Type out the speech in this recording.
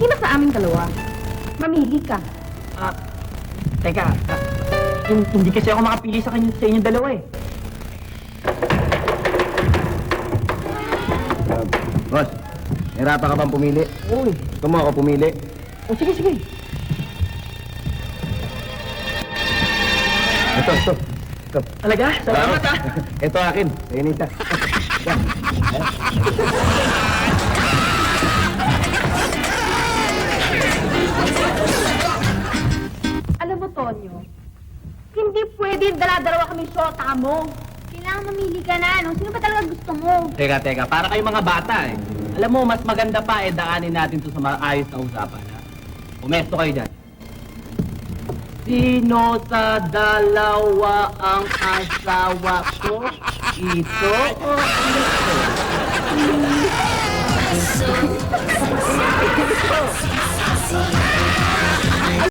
Sino sa aming dalawa? Mamili ka. Teka, hindi kasi ako makapili sa inyong dalawa eh. Boss, hirapan ka bang pumili? Uy. Gusto mo ako pumili? Oh, sige. Ito. Talaga? Salamat ah. Ito akin. Ayun isa. Alam mo, Tonyo, hindi pwede dala-dalawa kami shota mo. Kailangan mamili ka na. Sino ba talaga gusto mo? Teka, para kayong mga bata eh. Alam mo, mas maganda pa daanin natin to sa maayos na usapan. Ha? Pumesto kayo dyan. Sino sa dalawa ang asawa ko? Ito o ito?